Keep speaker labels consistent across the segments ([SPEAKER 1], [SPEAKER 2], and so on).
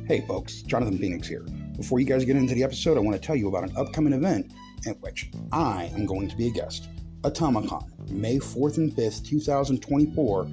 [SPEAKER 1] Hey folks, Jonathan Phoenix here. Before you guys get into the episode, I want to tell you about an upcoming event at which I am going to be a guest. Atomicon, May 4th and 5th, 2024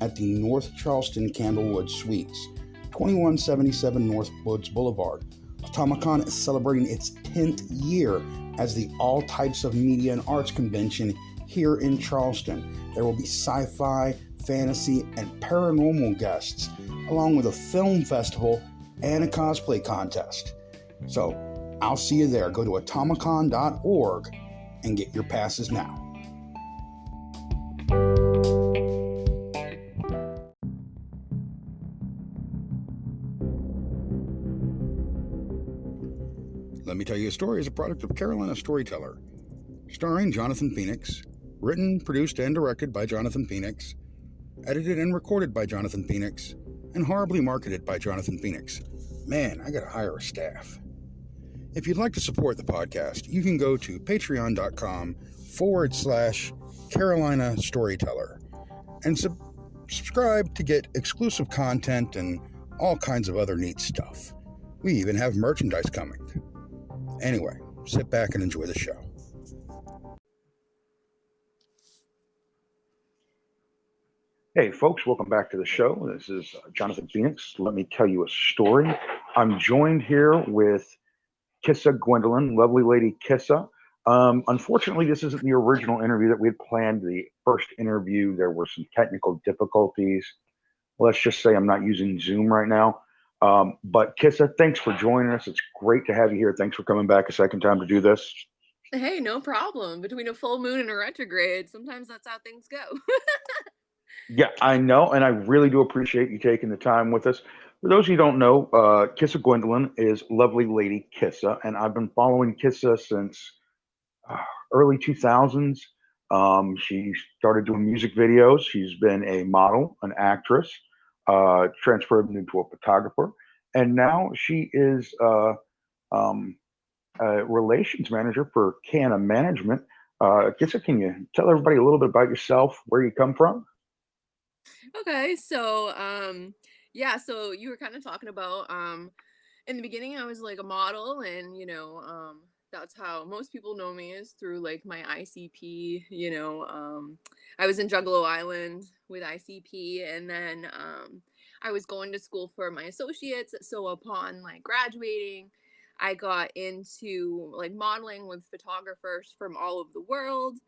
[SPEAKER 1] at the North Charleston Candlewood Suites, 2177 North Woods Boulevard. Atomicon is celebrating its 10th year as the All Types of Media and Arts convention here in Charleston. There will be sci-fi, fantasy, and paranormal guests, along with a film festival and a cosplay contest. So, I'll see you there. Go to atomicon.org and get your passes now. Let Me Tell You a Story is a product of Carolina Storyteller, starring Jonathan Phoenix, written, produced, and directed by Jonathan Phoenix, edited and recorded by Jonathan Phoenix, and horribly marketed by Jonathan Phoenix. Man, I gotta hire a staff. If you'd like to support the podcast, you can go to patreon.com/Carolina Storyteller and subscribe to get exclusive content and all kinds of other neat stuff. We even have merchandise coming. Anyway, sit back and enjoy the show. Hey folks, welcome back to the show. This is Jonathan Phoenix. Let me tell you a story. I'm joined here with Kissa Gwendolyn, lovely lady Kissa. Unfortunately, this isn't the original interview that we had planned. The first interview, there were some technical difficulties. Let's just say I'm not using Zoom right now. But Kissa, thanks for joining us. It's great to have you here. Thanks for coming back a second time to do this.
[SPEAKER 2] Hey, no problem. Between a full moon and a retrograde, sometimes that's how things go.
[SPEAKER 1] Yeah, I know, and I really do appreciate you taking the time with us. For those who don't know, Kissa Gwendolyn is lovely lady Kissa, and I've been following Kissa since early 2000s. She started doing music videos. She's been a model, an actress, transferred into a photographer, and now she is a relations manager for Canna Management. Kissa, can you tell everybody a little bit about yourself, where you come from?
[SPEAKER 2] Okay, yeah, so you were kind of talking about in the beginning I was like a model and that's how most people know me is through like my ICP, I was in Juggalo Island with ICP and then I was going to school for my associates, so upon like graduating I got into like modeling with photographers from all over the world.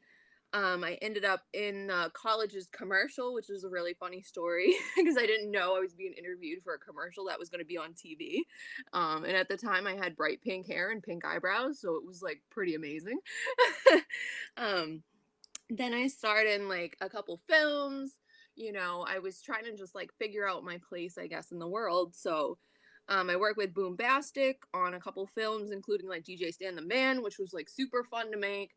[SPEAKER 2] I ended up in college's commercial, which is a really funny story because I didn't know I was being interviewed for a commercial that was going to be on TV. And at the time, I had bright pink hair and pink eyebrows, so it was like pretty amazing. um, then I starred in like a couple films. I was trying to just like figure out my place, I guess, in the world. So I worked with Boombastic on a couple films, including like DJ Stan the Man, which was like super fun to make,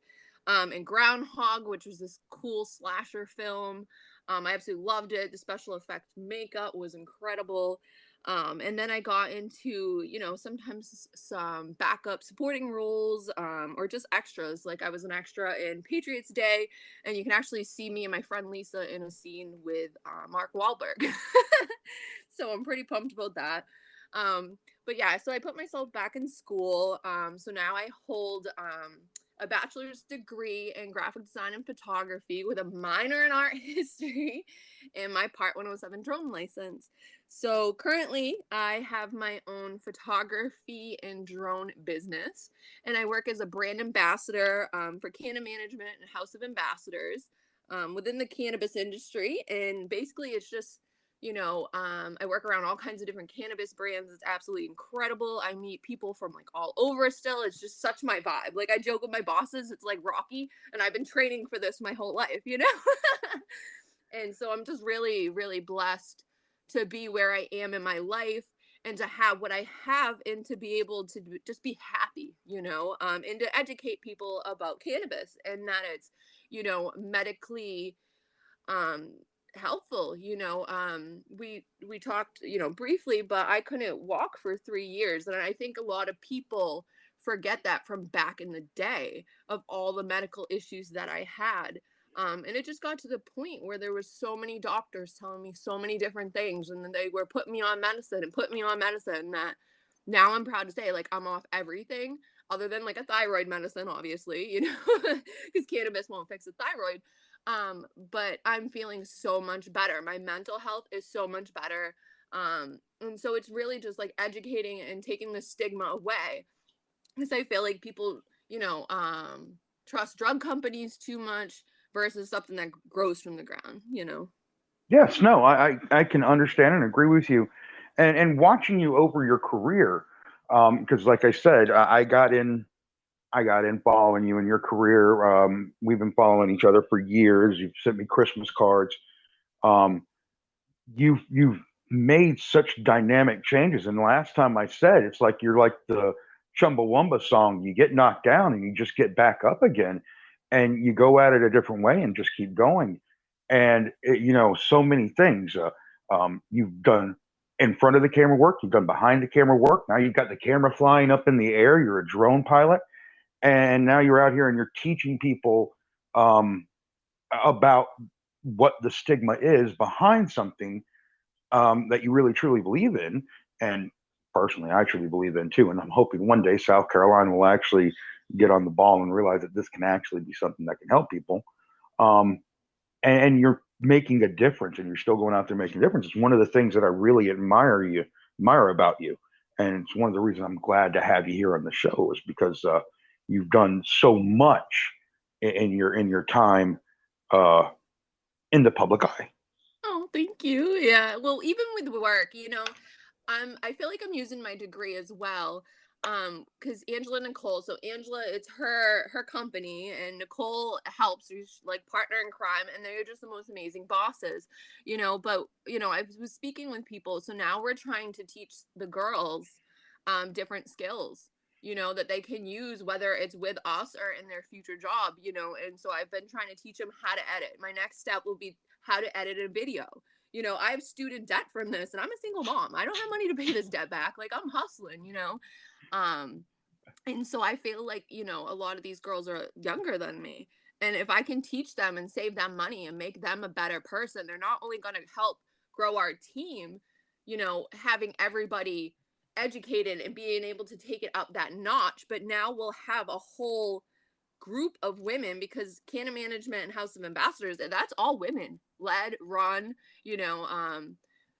[SPEAKER 2] and Groundhog, which was this cool slasher film. I absolutely loved it. The special effects makeup was incredible. And then I got into, sometimes some backup supporting roles, or just extras. Like I was an extra in Patriots Day, and you can actually see me and my friend Lisa in a scene with Mark Wahlberg. So I'm pretty pumped about that. But yeah, so I put myself back in school. So now I hold a bachelor's degree in graphic design and photography with a minor in art history and my Part 107 drone license. So currently I have my own photography and drone business, and I work as a brand ambassador for Canna Management and House of Ambassadors within the cannabis industry. And basically it's just I work around all kinds of different cannabis brands. It's absolutely incredible. I meet people from like all over still. It's just such my vibe. Like I joke with my bosses, it's like Rocky, and I've been training for this my whole life. And so I'm just really, really blessed to be where I am in my life and to have what I have and to be able to just be happy, and to educate people about cannabis and that it's, medically um helpful. We talked briefly, but I couldn't walk for 3 years, and I think a lot of people forget that from back in the day of all the medical issues that I had. And it just got to the point where there was so many doctors telling me so many different things, and then they were putting me on medicine and putting me on medicine that now I'm proud to say, like, I'm off everything other than like a thyroid medicine, obviously, because cannabis won't fix the thyroid. But I'm feeling so much better. My mental health is so much better. And so it's really just like educating and taking the stigma away, because I feel like people, trust drug companies too much versus something that grows from the ground.
[SPEAKER 1] Yes, no, I can understand and agree with you, and watching you over your career, because like I said, I got in following you in your career. We've been following each other for years. You've sent me Christmas cards. Um, you've made such dynamic changes. And the last time I said, it's like you're like the Chumbawamba song. You get knocked down and you just get back up again, and you go at it a different way and just keep going. And so many things. You've done in front of the camera work. You've done behind the camera work. Now you've got the camera flying up in the air. You're a drone pilot, and now you're out here and you're teaching people um, about what the stigma is behind something that you really truly believe in. And personally, I truly believe in too. And I'm hoping one day South Carolina will actually get on the ball and realize that this can actually be something that can help people. Um, and you're making a difference, and you're still going out there making a difference. It's one of the things that I really admire about you, and it's one of the reasons I'm glad to have you here on the show is because you've done so much in your time uh, in the public eye.
[SPEAKER 2] Oh, thank you. Yeah. Well, even with work, I feel like I'm using my degree as well. Because Angela Nicole, so Angela, it's her company, and Nicole helps. She's like partner in crime, and they're just the most amazing bosses, But I was speaking with people, so now we're trying to teach the girls different skills, that they can use, whether it's with us or in their future job. And so I've been trying to teach them how to edit. My next step will be how to edit a video. I have student debt from this, and I'm a single mom. I don't have money to pay this debt back. Like, I'm hustling. Um, and so I feel like, a lot of these girls are younger than me. And if I can teach them and save them money and make them a better person, they're not only going to help grow our team, having everybody educated and being able to take it up that notch, but now we'll have a whole group of women, because Canon Management and House of Ambassadors, that's all women led, run,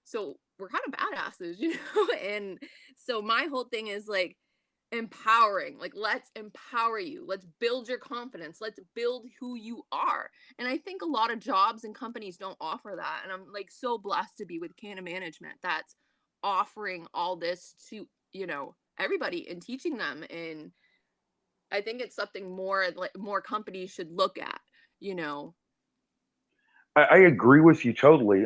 [SPEAKER 2] so we're kind of badasses, and so my whole thing is like empowering, like, let's empower you, let's build your confidence, let's build who you are. And I think a lot of jobs and companies don't offer that, and I'm like so blessed to be with Canon Management that's offering all this to everybody and teaching them. And I think it's something more companies should look at, you know.
[SPEAKER 1] I agree with you totally.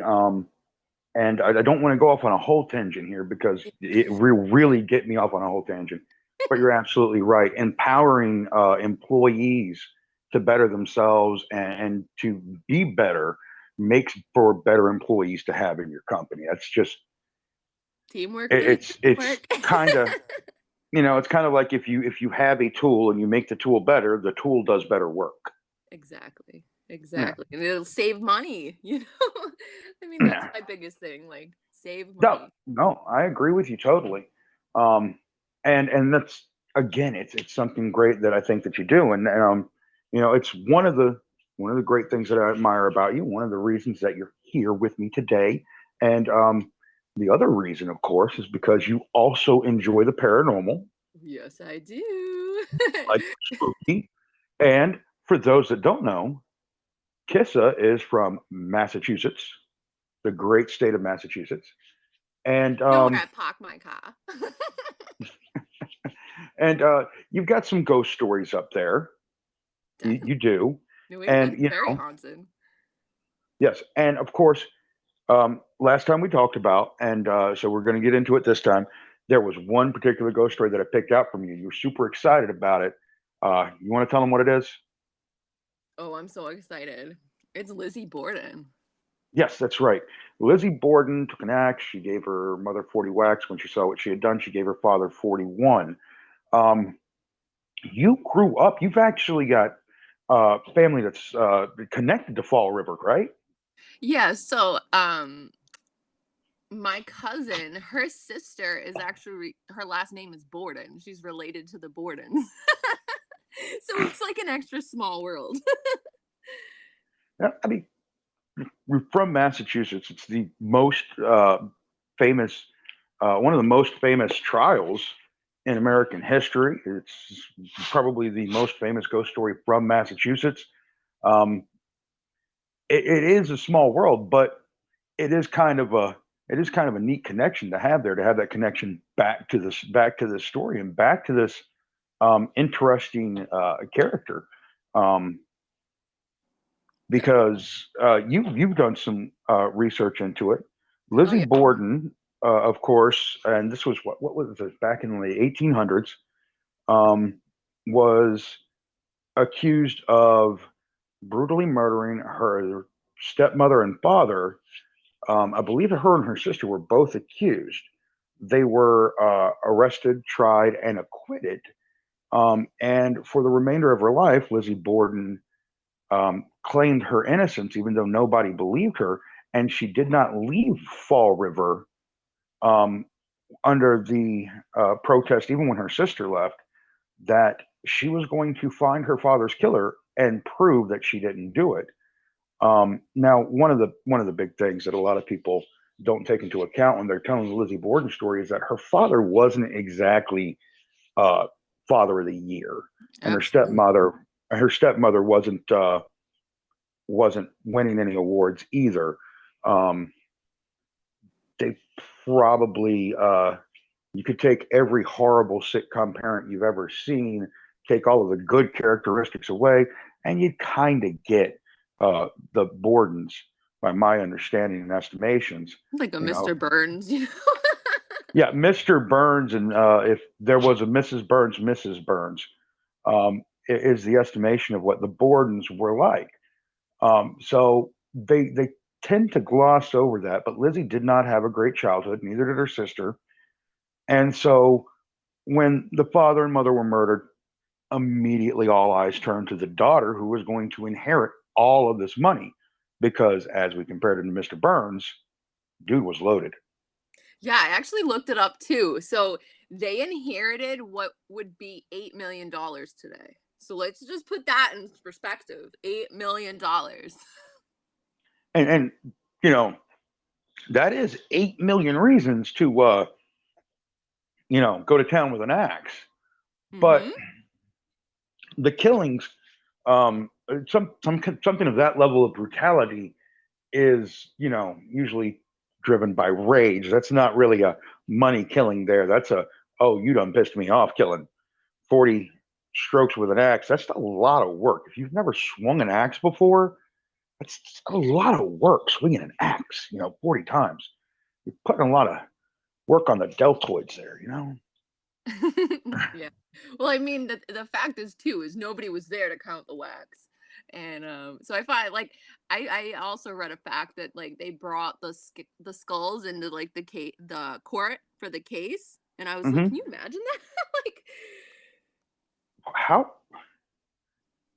[SPEAKER 1] And I don't want to go off on a whole tangent here because it will really get me off on a whole tangent. But you're absolutely right. Empowering employees to better themselves and to be better makes for better employees to have in your company. That's just
[SPEAKER 2] Teamwork makes
[SPEAKER 1] it's
[SPEAKER 2] work.
[SPEAKER 1] kind of it's kind of like if you have a tool and you make the tool better, the tool does better work.
[SPEAKER 2] Exactly.
[SPEAKER 1] Yeah.
[SPEAKER 2] Exactly. And it'll save money. I mean, that's
[SPEAKER 1] Yeah.
[SPEAKER 2] my biggest thing, like save
[SPEAKER 1] No,
[SPEAKER 2] money.
[SPEAKER 1] no, I agree with you totally. Um, and that's again, it's something great that I think that you do, and it's one of the great things that I admire about you. One of the reasons that you're here with me today, and the other reason, of course, is because you also enjoy the paranormal,
[SPEAKER 2] Yes, I do.
[SPEAKER 1] like spooky. And for those that don't know, Kissa is from Massachusetts, the great state of Massachusetts, and
[SPEAKER 2] You know where I park my car.
[SPEAKER 1] and you've got some ghost stories up there. You
[SPEAKER 2] Definitely.
[SPEAKER 1] do,
[SPEAKER 2] New
[SPEAKER 1] and
[SPEAKER 2] England, very haunted.
[SPEAKER 1] yes, and of course, last time we talked about, and so we're going to get into it this time. There was one particular ghost story that I picked out from you. You were super excited about it. You want to tell them what it is?
[SPEAKER 2] Oh, I'm so excited. It's Lizzy Borden.
[SPEAKER 1] Yes, that's right. Lizzie Borden took an axe. She gave her mother 40 whacks. When she saw what she had done, she gave her father 41. Um, you grew up. You've actually got family that's connected to Fall River, right?
[SPEAKER 2] Yeah, so my cousin, her sister is actually her last name is Borden. She's related to the Bordens. So it's like an extra small world.
[SPEAKER 1] Yeah, I mean, we're from Massachusetts. It's the most famous, one of the most famous trials in American history. It's probably the most famous ghost story from Massachusetts. Um, it is a small world, but it is kind of a it is kind of a neat connection to have there, to have that connection back to this story and back to this interesting character. Um,
[SPEAKER 2] Yeah.
[SPEAKER 1] because you've done some research into it.
[SPEAKER 2] Oh
[SPEAKER 1] Lizzie
[SPEAKER 2] yeah.
[SPEAKER 1] Borden, of course, and this was what was this back in the 1800s, um, was accused of brutally murdering her stepmother and father. I believe her and her sister were both accused. They were arrested, tried, and acquitted. And for the remainder of her life, Lizzie Borden claimed her innocence, even though nobody believed her. And she did not leave Fall River um, under the protest, even when her sister left, that she was going to find her father's killer and prove that she didn't do it. Now, one of the big things that a lot of people don't take into account when they're telling the Lizzie Borden story is that her father wasn't exactly uh, father of the year, and
[SPEAKER 2] Absolutely.
[SPEAKER 1] her stepmother wasn't winning any awards either. Um, they probably you could take every horrible sitcom parent you've ever seen, take all of the good characteristics away, and you'd kind of get the Bordens, by my understanding and estimations.
[SPEAKER 2] Like a
[SPEAKER 1] You know,
[SPEAKER 2] Mr. Burns, you know.
[SPEAKER 1] yeah, Mr. Burns, and if there was a Mrs. Burns, Mrs. Burns is the estimation of what the Bordens were like. So they tend to gloss over that, but Lizzie did not have a great childhood, neither did her sister. And so when the father and mother were murdered, immediately all eyes turned to the daughter who was going to inherit all of this money because, as we compared him to Mr. Burns, dude was loaded.
[SPEAKER 2] Yeah, I actually looked it up too. So they inherited what would be $8 million today. So let's just put that in perspective. $8 million.
[SPEAKER 1] And you know, that is 8 million reasons to go to town with an axe. But
[SPEAKER 2] Mm-hmm.
[SPEAKER 1] the killings, something of that level of brutality is, usually driven by rage. That's not really a money killing there. That's a, oh, you done pissed me off killing 40 strokes with an axe. That's a lot of work. If you've never swung an axe before, that's a lot of work swinging an axe, 40 times. You're putting a lot of work on the deltoids there.
[SPEAKER 2] Yeah. Well, I mean, the fact is too is nobody was there to count the wax, and so I find like I also read a fact that like they brought the skulls into like the court for the case, and I was like, can
[SPEAKER 1] Hmm.
[SPEAKER 2] you imagine that? Like,
[SPEAKER 1] How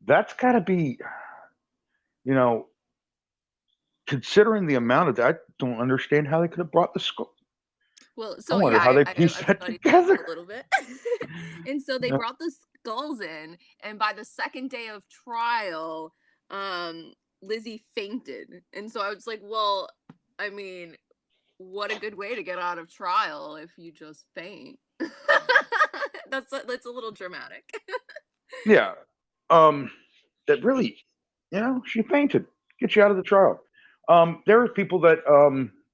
[SPEAKER 1] that's got to be, you know, considering the amount of that, I don't understand how they could have brought the skull.
[SPEAKER 2] well,
[SPEAKER 1] I
[SPEAKER 2] so
[SPEAKER 1] wonder
[SPEAKER 2] yeah,
[SPEAKER 1] how they
[SPEAKER 2] I've
[SPEAKER 1] pieced that
[SPEAKER 2] studied
[SPEAKER 1] together.
[SPEAKER 2] a little bit, and so they
[SPEAKER 1] Yeah.
[SPEAKER 2] brought the skulls in, and by the second day of trial, Lizzie fainted, and so I was like, well, I mean, what a good way to get out of trial if you just faint. That's a little dramatic.
[SPEAKER 1] Yeah. Um, that really, she fainted. Get you out of the trial. There are people that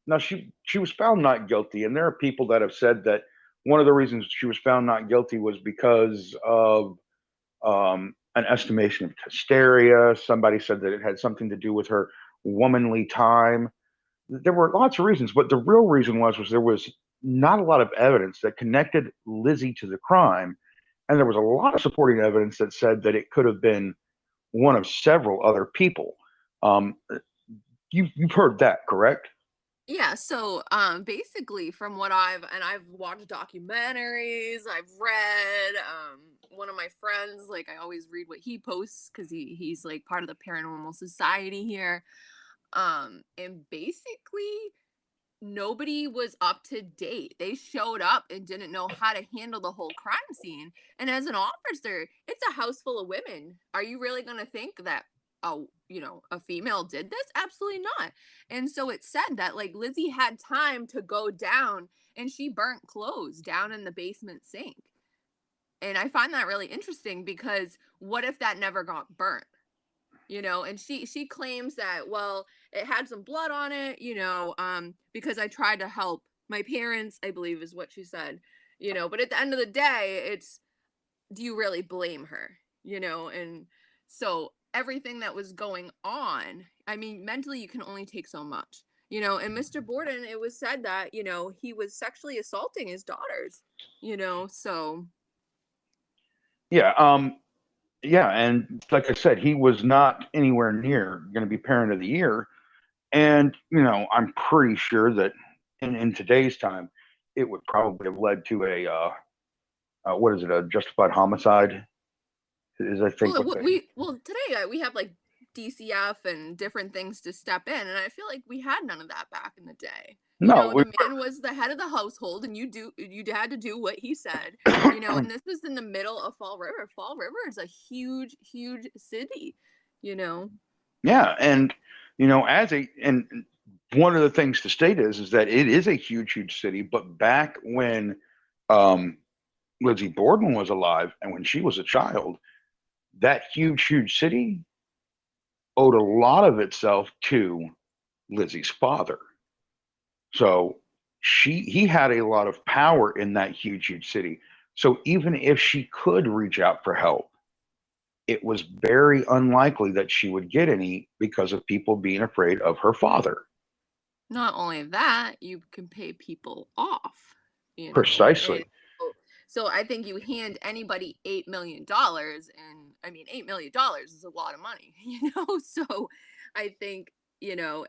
[SPEAKER 1] now she was found not guilty, and there are people that have said that one of the reasons she was found not guilty was because of an estimation of hysteria. Somebody said that it had something to do with her womanly time. There were lots of reasons, but the real reason was there was not a lot of evidence that connected Lizzie to the crime, and there was a lot of supporting evidence that said that it could have been one of several other people. Um, you've heard that, correct?
[SPEAKER 2] Yeah, so basically from what I've watched documentaries, I've read one of my friends, like I always read what he posts cuz he's like part of the paranormal society here. And basically nobody was up to date. They showed up and didn't know how to handle the whole crime scene. And as an officer, it's a house full of women. Are you really going to think that a female did this? Absolutely not. And so it said that like Lizzie had time to go down and she burnt clothes down in the basement sink. And I find that really interesting because what if that never got burnt? And she claims that, well, it had some blood on it, because I tried to help my parents, I believe is what she said. But at the end of the day, it's, do you really blame her? And so everything that was going on, I mean, mentally you can only take so much. And Mr. Borden, it was said that, he was sexually assaulting his daughters. So
[SPEAKER 1] Yeah, yeah, and like I said, he was not anywhere near going to be parent of the year. And I'm pretty sure that in today's time, it would probably have led to what is it, a justified homicide? Is I think
[SPEAKER 2] well,
[SPEAKER 1] what they.
[SPEAKER 2] today we have like DCF and different things to step in, and I feel like we had none of that back in the day.
[SPEAKER 1] No, we,
[SPEAKER 2] The man was the head of the household, and you had to do what he said. And this was in the middle of Fall River. Fall River is a huge, huge city. You know.
[SPEAKER 1] yeah, and and one of the things to state is that it is a huge, huge city. But back when um, Lizzie Borden was alive and when she was a child, that huge, huge city owed a lot of itself to Lizzie's father. So he had a lot of power in that huge, huge city. So even if she could reach out for help, it was very unlikely that she would get any because of people being afraid of her father.
[SPEAKER 2] Not only that, you can pay people off, and
[SPEAKER 1] Precisely.
[SPEAKER 2] so I think you hand anybody $8 million, and I mean $8 million is a lot of money, So I think,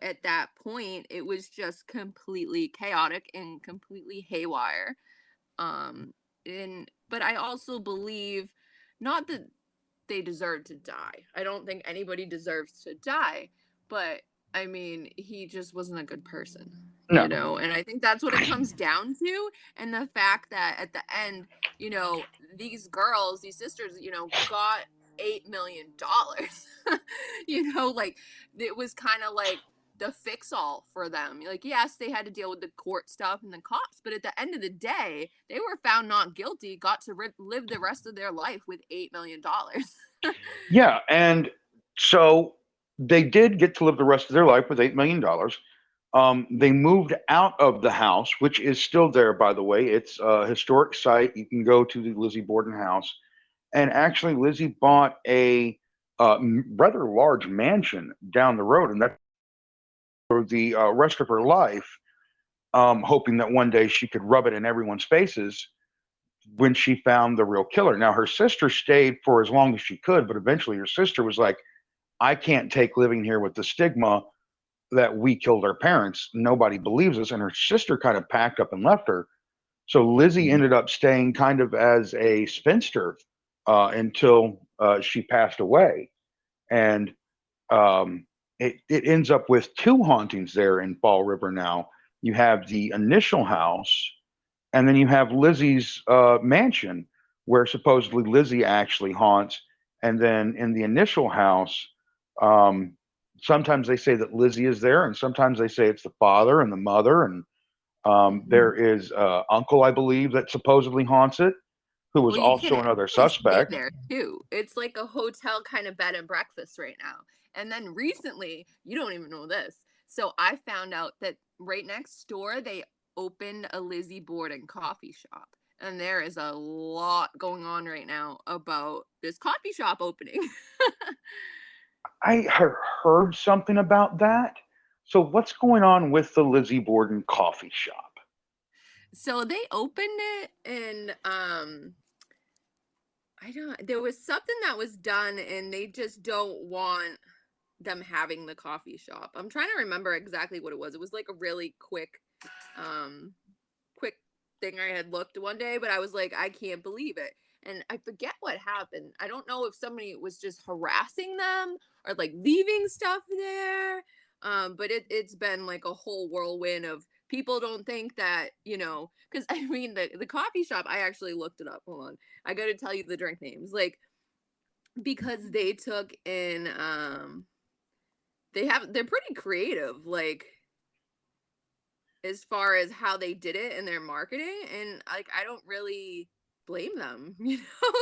[SPEAKER 2] at that point it was just completely chaotic and completely haywire. Um, and but I also believe not that they deserve to die. I don't think anybody deserves to die, but I mean, he just wasn't a good person,
[SPEAKER 1] No.
[SPEAKER 2] and I think that's what it comes down to. And the fact that at the end, these girls, these sisters, got $8 million. Like it was kind of like the fix all for them. Like, yes, they had to deal with the court stuff and the cops, but at the end of the day, they were found not guilty, got to live the rest of their life with $8 million.
[SPEAKER 1] Yeah, and so they did get to live the rest of their life with $8 million. They moved out of the house, which is still there, by the way. It's a historic site. You can go to the Lizzie Borden house. And actually, Lizzie bought a rather large mansion down the road, and that's for the rest of her life, hoping that one day she could rub it in everyone's faces when she found the real killer. Now, her sister stayed for as long as she could, but eventually her sister was like, I can't take living here with the stigma that we killed our parents. Nobody believes us. And her sister kind of packed up and left her. So Lizzie ended up staying kind of as a spinster until she passed away. And it ends up with two hauntings there in Fall River now. You have the initial house, and then you have Lizzie's mansion, where supposedly Lizzie actually haunts. And then in the initial house, um, sometimes they say that Lizzie is there, and sometimes they say it's the father and the mother. And there is uncle, I believe, that supposedly haunts it, who was
[SPEAKER 2] Well, you can
[SPEAKER 1] also another
[SPEAKER 2] actually stay
[SPEAKER 1] suspect.
[SPEAKER 2] there too. It's like a hotel kind of bed and breakfast right now. And then recently, you don't even know this. So I found out that right next door, they opened a Lizzie Borden coffee shop. And there is a lot going on right now about this coffee shop opening.
[SPEAKER 1] I heard something about that. So what's going on with the Lizzie Borden coffee shop?
[SPEAKER 2] So they opened it and I don't there was something that was done and they just don't want them having the coffee shop. I'm trying to remember exactly what it was. It was like a really quick quick thing I had looked one day, but I was like, I can't believe it. And I forget what happened. I don't know if somebody was just harassing them or like leaving stuff there. But it's been like a whole whirlwind of people don't think that, because I mean the coffee shop, I actually looked it up. Hold on. I gotta tell you the drink names. Like, because they took in they're pretty creative, like as far as how they did it in their marketing, and like I don't really blame them.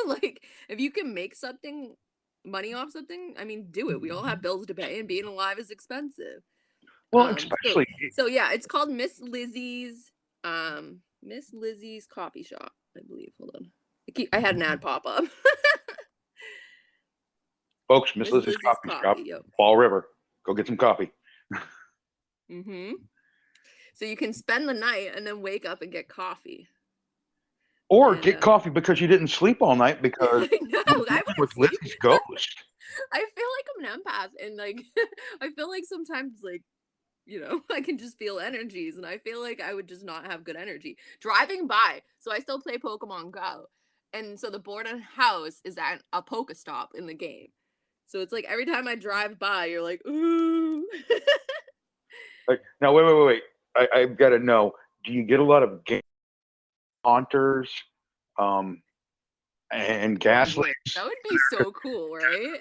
[SPEAKER 2] Like if you can make something money off something, I mean, do it. We all have bills to pay, and being alive is expensive.
[SPEAKER 1] Well,
[SPEAKER 2] So
[SPEAKER 1] especially
[SPEAKER 2] so yeah, it's called Miss Lizzie's Coffee Shop, I believe. Hold on. I had an ad pop up.
[SPEAKER 1] folks, Miss
[SPEAKER 2] Miss
[SPEAKER 1] Lizzie's
[SPEAKER 2] Lizzie's
[SPEAKER 1] coffee shop,
[SPEAKER 2] Coffee, yep.
[SPEAKER 1] Fall River. Go get some coffee.
[SPEAKER 2] Mm-hmm. So you can spend the night and then wake up and get coffee.
[SPEAKER 1] Or
[SPEAKER 2] And
[SPEAKER 1] get coffee because you didn't sleep all night because
[SPEAKER 2] I know, I
[SPEAKER 1] with
[SPEAKER 2] wouldn't sleep.
[SPEAKER 1] Lizzie's ghost.
[SPEAKER 2] I feel like I'm an empath, and like I feel like sometimes, like, I can just feel energies, and I feel like I would just not have good energy driving by. So I still play Pokemon Go, and so the Borden house is at a Pokestop in the game. So it's like every time I drive by, you're like, ooh.
[SPEAKER 1] Like, now, wait. I've got to know, do you get a lot of game haunters and
[SPEAKER 2] I
[SPEAKER 1] gas
[SPEAKER 2] would.
[SPEAKER 1] leaks?
[SPEAKER 2] That would be so cool, right?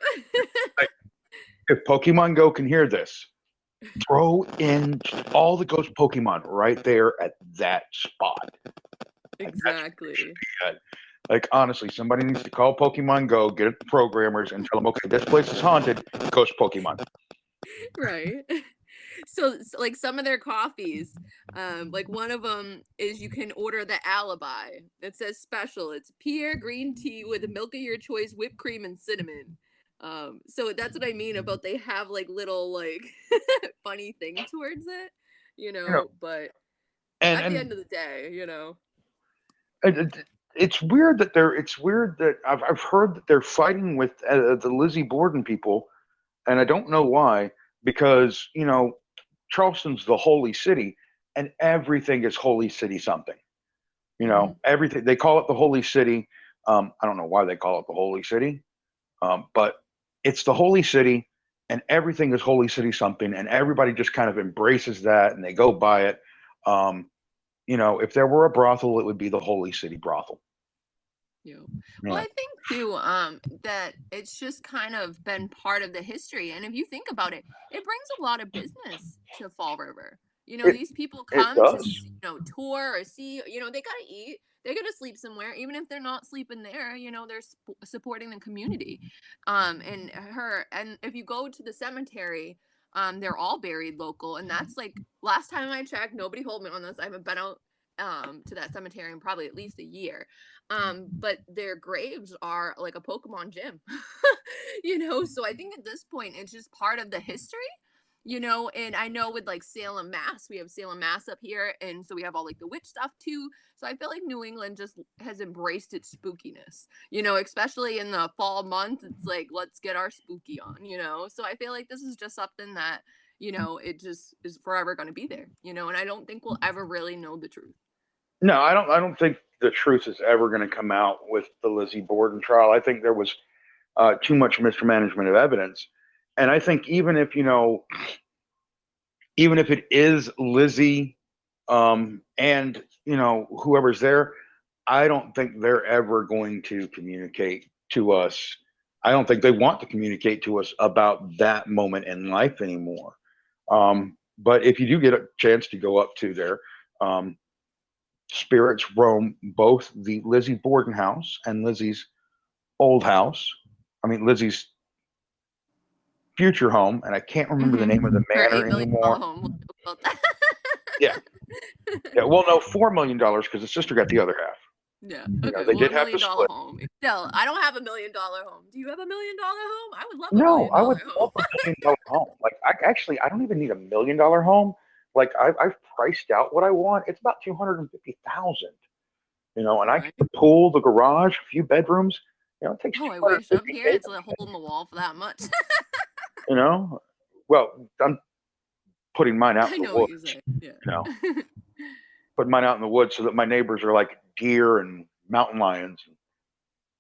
[SPEAKER 1] Like, if Pokemon Go can hear this, throw in all the ghost Pokemon right there at that spot.
[SPEAKER 2] Exactly.
[SPEAKER 1] Like, honestly, somebody needs to call Pokemon Go, get it to programmers, and tell them, okay, this place is haunted, ghost Pokemon.
[SPEAKER 2] Right. So, like some of their coffees, like one of them is you can order the alibi. It says special. It's Pierre green tea with milk of your choice, whipped cream and cinnamon. So that's what I mean about they have like little like funny thing towards it,
[SPEAKER 1] You know,
[SPEAKER 2] but
[SPEAKER 1] and
[SPEAKER 2] at the
[SPEAKER 1] and
[SPEAKER 2] end of the day,
[SPEAKER 1] it's weird that I've heard that they're fighting with the Lizzy Borden people, and I don't know why, because Charleston's the holy city, and everything is holy city something.
[SPEAKER 2] Mhm.
[SPEAKER 1] Everything they call it the holy city. I don't know why they call it the holy city, but it's the holy city, and everything is holy city something, and everybody just kind of embraces that and they go by it. Um, if there were a brothel, it would be the holy city brothel.
[SPEAKER 2] Yeah. Well,
[SPEAKER 1] Yeah.
[SPEAKER 2] I think too, that it's just kind of been part of the history. And if you think about it, it brings a lot of business to Fall River.
[SPEAKER 1] It
[SPEAKER 2] These people
[SPEAKER 1] it
[SPEAKER 2] come to,
[SPEAKER 1] does.
[SPEAKER 2] tour or see, they gotta eat, they gotta sleep somewhere. Even if they're not sleeping there, they're supporting the community. And if you go to the cemetery, they're all buried local. And that's like, last time I checked, nobody hold me on this. I haven't been out to that cemetery in probably at least a year. But their graves are like a Pokemon gym. So I think at this point it's just part of the history, and I know with like Salem, Mass, we have Salem, Mass up here, and so we have all like the witch stuff too. So I feel like New England just has embraced its spookiness, especially in the fall month. It's like, let's get our spooky on, so I feel like this is just something that, it just is forever going to be there, and I don't think we'll ever really know the truth.
[SPEAKER 1] No, I don't think the truth is ever going to come out with the Lizzy Borden trial. I think there was too much mismanagement of evidence, and I think even if it is Lizzie, and whoever's there, I don't think they're ever going to communicate to us. I don't think they want to communicate to us about that moment in life anymore. But if you do get a chance to go up to there, spirits roam both the Lizzy Borden house and Lizzie's old house. I mean, Lizzie's future home, and I can't remember the name of the
[SPEAKER 2] Her
[SPEAKER 1] manor
[SPEAKER 2] $8 million
[SPEAKER 1] anymore.
[SPEAKER 2] home. We'll talk about that.
[SPEAKER 1] Yeah, yeah. Well, no, $4 million because the sister got the other half.
[SPEAKER 2] Yeah. Okay.
[SPEAKER 1] They
[SPEAKER 2] Well,
[SPEAKER 1] did
[SPEAKER 2] a
[SPEAKER 1] have to
[SPEAKER 2] million dollar
[SPEAKER 1] split.
[SPEAKER 2] home. Still, I don't have $1 million home. Do you have $1 million home? I would love a
[SPEAKER 1] No,
[SPEAKER 2] million
[SPEAKER 1] I would
[SPEAKER 2] dollar home.
[SPEAKER 1] love $1 million home. Like, I don't even need $1 million home. Like, I've priced out what I want. It's about 250,000. And I get
[SPEAKER 2] Right.
[SPEAKER 1] the pool, the garage, a few bedrooms. It takes
[SPEAKER 2] Oh,
[SPEAKER 1] two
[SPEAKER 2] I
[SPEAKER 1] hundred
[SPEAKER 2] wish. Up
[SPEAKER 1] fifty
[SPEAKER 2] here,
[SPEAKER 1] k.
[SPEAKER 2] it's a hole in the wall for that much.
[SPEAKER 1] You know,
[SPEAKER 3] Well, I'm putting mine out
[SPEAKER 2] I
[SPEAKER 3] in the
[SPEAKER 2] know what you
[SPEAKER 3] woods,
[SPEAKER 2] say. Yeah.
[SPEAKER 3] you know, putting mine out in the woods so that my neighbors are like deer and mountain lions,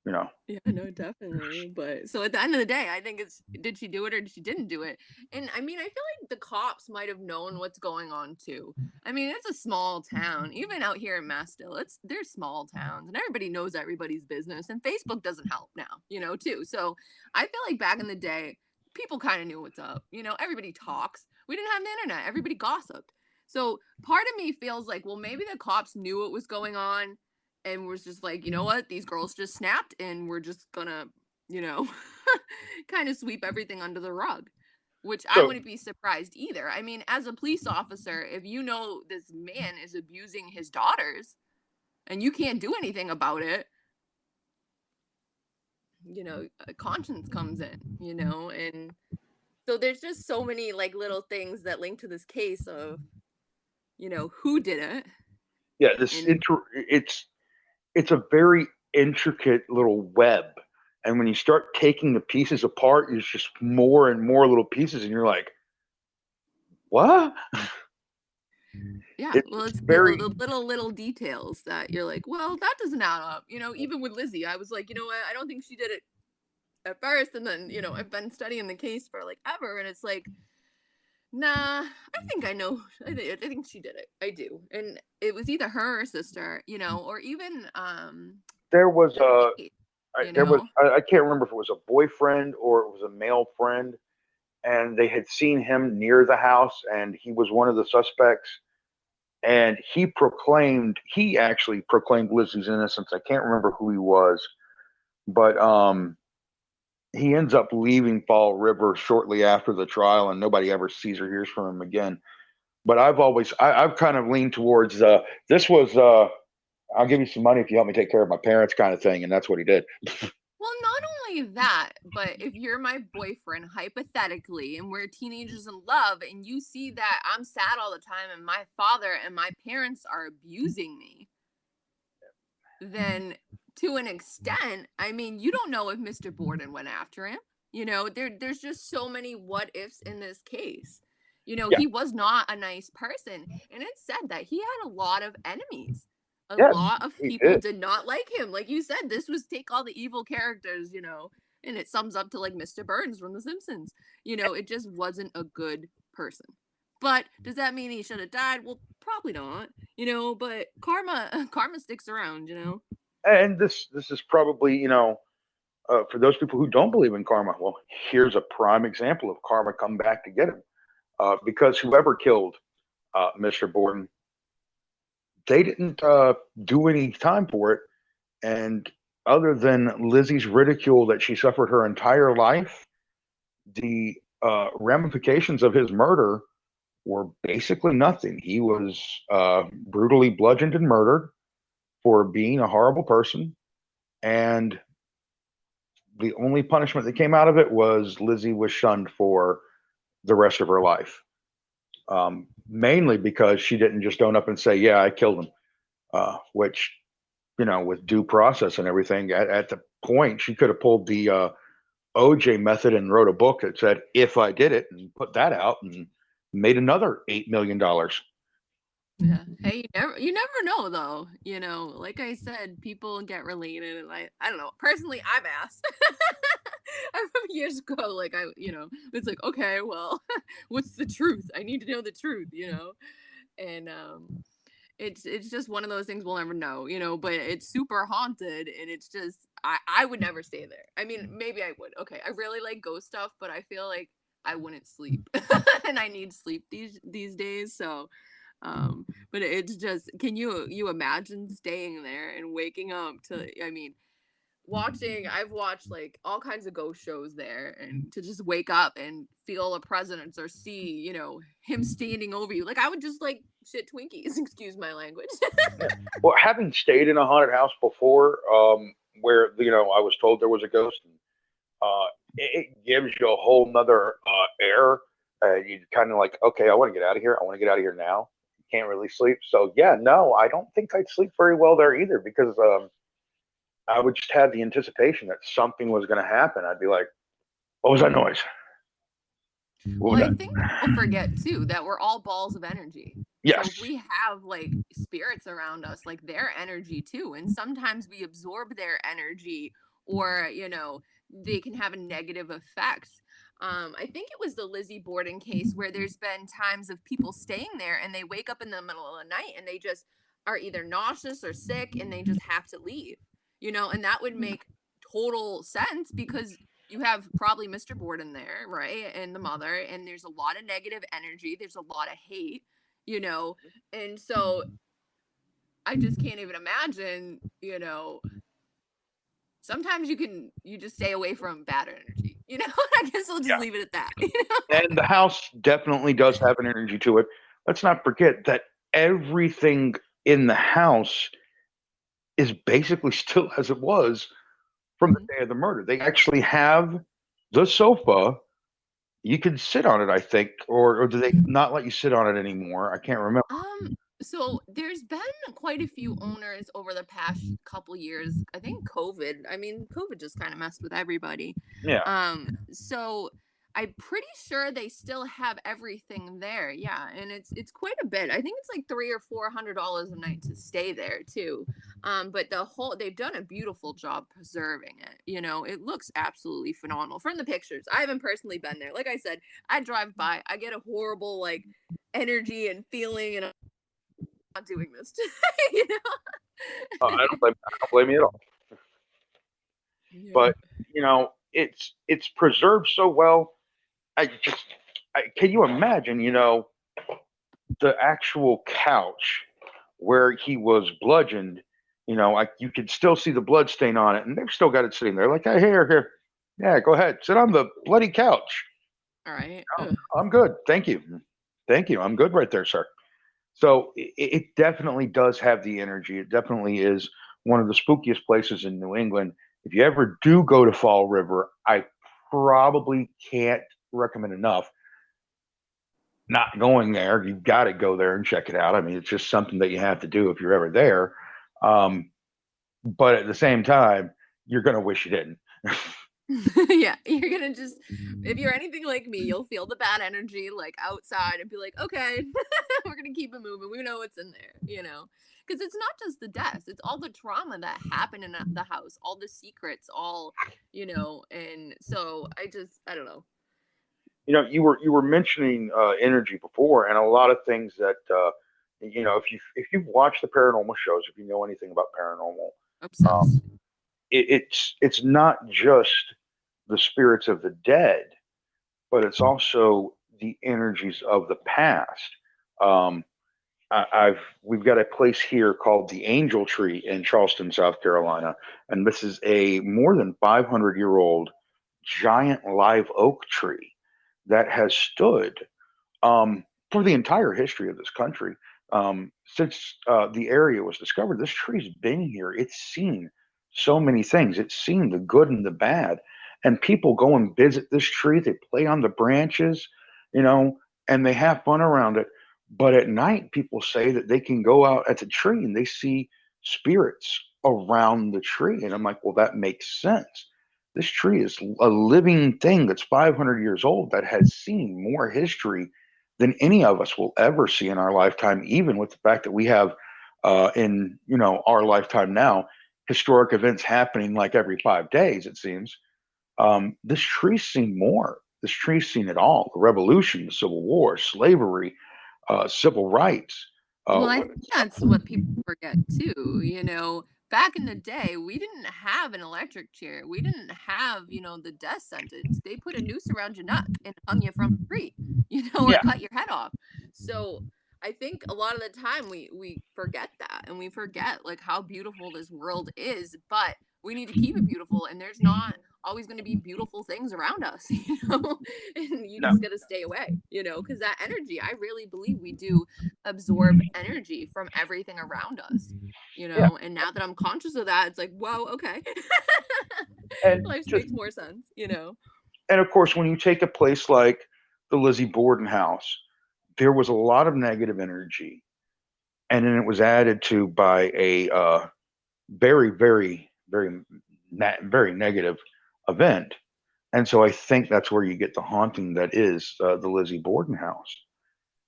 [SPEAKER 3] you know.
[SPEAKER 2] Yeah, no, definitely. But so at the end of the day, I think it's did she do it or did she didn't do it? And I mean, I feel like the cops might have known what's going on too. I mean, it's a small town. Even out here in Mastill, they're small towns and everybody knows everybody's business. And Facebook doesn't help now, too. So I feel like back in the day, people kind of knew what's up. Everybody talks. We didn't have the internet. Everybody gossiped. So part of me feels like, well, maybe the cops knew what was going on and was just like, you know what, these girls just snapped and we're just gonna, you know, kind of sweep everything under the rug, which I
[SPEAKER 3] So,
[SPEAKER 2] wouldn't be surprised either. I mean, as a police officer, if you know this man is abusing his daughters and you can't do anything about it, a conscience comes in, and so there's just so many like little things that link to this case of, who did it.
[SPEAKER 3] yeah,
[SPEAKER 2] And
[SPEAKER 3] it's a very intricate little web. And when you start taking the pieces apart, there's just more and more little pieces, and you're like, what?
[SPEAKER 2] yeah, well,
[SPEAKER 3] It's
[SPEAKER 2] it's
[SPEAKER 3] very,
[SPEAKER 2] the little details that you're like, well, that doesn't add up. Even with Lizzy, I was like, you know what, I don't think she did it at first, and then I've been studying the case for like ever, and it's like, nah, I think I know. I think she did it. I do, and it was either her or sister, or even
[SPEAKER 3] there was
[SPEAKER 2] the
[SPEAKER 3] a,
[SPEAKER 2] maid,
[SPEAKER 3] I can't remember if it was a boyfriend or it was a male friend, and they had seen him near the house, and he was one of the suspects. And he actually proclaimed Lizzie's innocence. I can't remember who he was, but he ends up leaving Fall River shortly after the trial, and nobody ever sees or hears from him again. But I've kind of leaned towards this was I'll give you some money if you help me take care of my parents kind of thing, and that's what he did.
[SPEAKER 2] well, not only that, but if you're my boyfriend, hypothetically, and we're teenagers in love, and you see that I'm sad all the time, and my father and my parents are abusing me, then to an extent, I mean, you don't know if Mr. Borden went after him. There's just so many what ifs in this case.
[SPEAKER 3] Yeah,
[SPEAKER 2] He was not a nice person. And it said that he had a lot of enemies. A
[SPEAKER 3] yeah,
[SPEAKER 2] lot of
[SPEAKER 3] he
[SPEAKER 2] people
[SPEAKER 3] did.
[SPEAKER 2] did not like him. Like you said, this was take all the evil characters, and it sums up to like Mr. Burns from The Simpsons. It just wasn't a good person. But does that mean he should have died? Well, probably not. But karma sticks around.
[SPEAKER 3] And this is probably for those people who don't believe in karma. Well, here's a prime example of karma come back to get him because whoever killed Mr. Borden, they didn't do any time for it. And other than Lizzie's ridicule that she suffered her entire life, the ramifications of his murder were basically nothing. He was brutally bludgeoned and murdered for being a horrible person. And the only punishment that came out of it was Lizzie was shunned for the rest of her life, mainly because she didn't just own up and say, "Yeah, I killed him," which, with due process and everything, at the point she could have pulled the OJ method and wrote a book that said, "If I did it," and put that out and made another $8 million.
[SPEAKER 2] Yeah. Hey, you never know though. Like I said, people get related, and I don't know. Personally, I've asked. I remember years ago, like it's like, okay, well, what's the truth? I need to know the truth. And it's just one of those things we'll never know. But it's super haunted, and it's just I would never stay there. I mean, maybe I would. Okay, I really like ghost stuff, but I feel like I wouldn't sleep, and I need sleep these days. So, but it's just, can you imagine staying there and waking up to? I mean, I've watched like all kinds of ghost shows there, and to just wake up and feel a presence or see, him standing over you. Like I would just like shit Twinkies, excuse my language.
[SPEAKER 3] Yeah. Well, having stayed in a haunted house before, where I was told there was a ghost, it gives you a whole nother air. You kind of like, okay, I want to get out of here. I want to get out of here now. You can't really sleep. So yeah, no, I don't think I'd sleep very well there either because I would just have the anticipation that something was going to happen. I'd be like, what was that noise? Well,
[SPEAKER 2] Well, I think people forget too that we're all balls of energy. So
[SPEAKER 3] yes.
[SPEAKER 2] if we have like spirits around us, like their energy too, and sometimes we absorb their energy, or they can have a negative effect. I think it was the Lizzie Borden case where there's been times of people staying there and they wake up in the middle of the night and they just are either nauseous or sick and they just have to leave. And that would make total sense because you have probably Mr. Borden there, right? And the mother, and there's a lot of negative energy, there's a lot of hate, you know. And so I just can't even imagine, sometimes you just stay away from bad energy, I guess I'll just
[SPEAKER 3] Yeah.
[SPEAKER 2] leave it at that.
[SPEAKER 3] And the house definitely does have an energy to it. Let's not forget that everything in the house is basically still as it was from the
[SPEAKER 2] Mhm.
[SPEAKER 3] day of the murder. They actually have the sofa. You can sit on it, I think, or do they not let you sit on it anymore? I can't remember.
[SPEAKER 2] Um, so there's been quite a few owners over the past couple years. I think COVID just kind of messed with everybody.
[SPEAKER 3] Yeah.
[SPEAKER 2] So I'm pretty sure they still have everything there. Yeah, and it's quite a bit. I think it's like $300 or $400 a night to stay there too. But they've done a beautiful job preserving it. It looks absolutely phenomenal from the pictures. I haven't personally been there. Like I said, I drive by, I get a horrible like energy and feeling, and I'm not doing this today,
[SPEAKER 3] I don't blame you at all.
[SPEAKER 2] Yeah.
[SPEAKER 3] But it's preserved so well. Can you imagine? The actual couch where he was bludgeoned. You could still see the blood stain on it, and they've still got it sitting there. Like, hey, here, yeah, go ahead, sit on the bloody couch.
[SPEAKER 2] All right.
[SPEAKER 3] Oh,
[SPEAKER 2] Ugh.
[SPEAKER 3] I'm good, thank you, I'm good right there, sir. So it definitely does have the energy. It definitely is one of the spookiest places in New England. If you ever do go to Fall River, I probably can't recommend enough not going there. You've got to go there and check it out. I mean, it's just something that you have to do if you're ever there. Um, but at the same time, you're going to wish you didn't.
[SPEAKER 2] Yeah, you're gonna just, if you're anything like me, you'll feel the bad energy like outside and be like, okay, we're gonna keep it moving. We know what's in there. Because it's not just the deaths, it's all the trauma that happened in the house, all the secrets, and so I don't know.
[SPEAKER 3] You were mentioning energy before, and a lot of things that if you've watched the paranormal shows, if you know anything about paranormal,
[SPEAKER 2] Obsessed.
[SPEAKER 3] um, it's not just the spirits of the dead, but it's also the energies of the past. Um, we've got a place here called the Angel Tree in Charleston, South Carolina, and this is a more than 500-year-old giant live oak tree that has stood for the entire history of this country. Since the area was discovered, this tree's been here. It's seen so many things. It's seen the good and the bad. And people go and visit this tree. They play on the branches, you know, and they have fun around it. But at night, people say that they can go out at the tree and they see spirits around the tree. And I'm like, well, that makes sense. This tree is a living thing that's 500 years old that has seen more history than any of us will ever see in our lifetime, even with the fact that we have in our lifetime now historic events happening like every 5 days, it seems. This tree's seen more. This tree's seen it all: the revolution, the civil war, slavery, civil rights. uh,
[SPEAKER 2] Well, I think that's what people forget too. Back in the day, we didn't have an electric chair. We didn't have, the death sentence. They put a noose around your neck and hung you from a tree, or
[SPEAKER 3] yeah.
[SPEAKER 2] cut your head off. So I think a lot of the time we forget that, and we forget like how beautiful this world is, but we need to keep it beautiful, and there's not always going to be beautiful things around us, and you
[SPEAKER 3] No.
[SPEAKER 2] just got to stay away, because that energy, I really believe we do absorb energy from everything around us,
[SPEAKER 3] Yeah.
[SPEAKER 2] and now that I'm conscious of that, it's like, whoa, okay.
[SPEAKER 3] And
[SPEAKER 2] Life
[SPEAKER 3] just
[SPEAKER 2] makes more sense.
[SPEAKER 3] and of course, when you take a place like the Lizzie Borden house, there was a lot of negative energy, and then it was added to by a very, very, very, very negative event. And so I think that's where you get the haunting that is the Lizzy Borden house.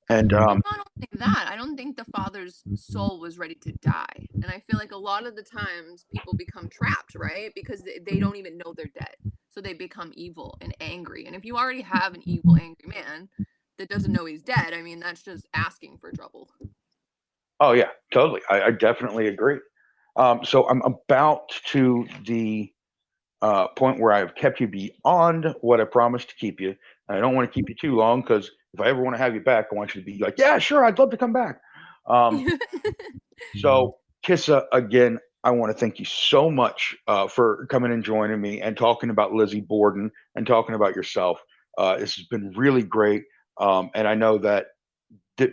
[SPEAKER 3] And
[SPEAKER 2] Not only that, I don't think the father's soul was ready to die. And I feel like a lot of the times people become trapped, right? Because they don't even know they're dead. So they become evil and angry. And if you already have an evil, angry man that doesn't know he's dead, I mean, that's just asking for trouble.
[SPEAKER 3] oh yeah, totally. I definitely agree. So I'm about to the point where I've kept you beyond what I promised to keep you. And I don't want to keep you too long because if I ever want to have you back, I want you to be like, yeah, sure, I'd love to come back. So, Kissa, again, I want to thank you so much for coming and joining me and talking about Lizzy Borden and talking about yourself. This has been really great. And I know that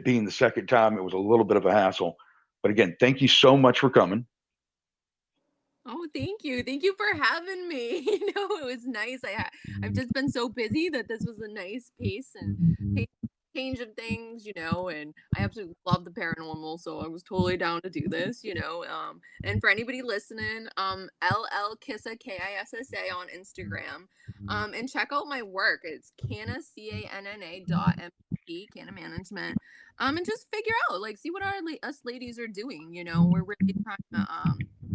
[SPEAKER 3] being the second time, it was a little bit of a hassle. But again, thank you so much for coming.
[SPEAKER 2] Oh, thank you. Thank you for having me. It was nice. I've just been so busy that this was a nice pace and change of things, and I absolutely love the paranormal, so I was totally down to do this. And for anybody listening, LL Kissa Kissa on Instagram. And check out my work. It's Canna CANNA.MP, Canna Management. And just figure out, like, see what us ladies are doing. We're really trying to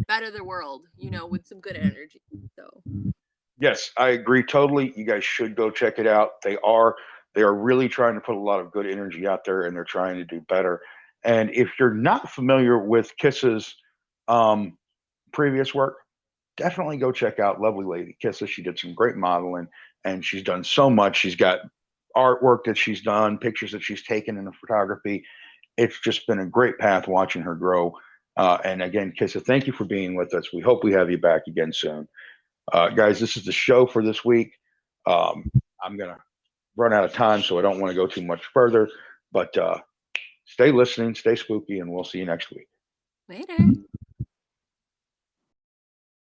[SPEAKER 2] better the world, with some good energy. So
[SPEAKER 3] Yes, I agree totally. You guys should go check it out. They are really trying to put a lot of good energy out there, and they're trying to do better. And if you're not familiar with Kissa's um, previous work, definitely go check out Lovely Lady Kissa. She did some great modeling, and she's done so much. She's got artwork that she's done, pictures that she's taken in the photography. It's just been a great path watching her grow. And again, Kissa, thank you for being with us. We hope we have you back again soon. Guys, this is the show for this week. I'm going to run out of time, so I don't want to go too much further. But stay listening, stay spooky, and we'll see you next week.
[SPEAKER 2] later.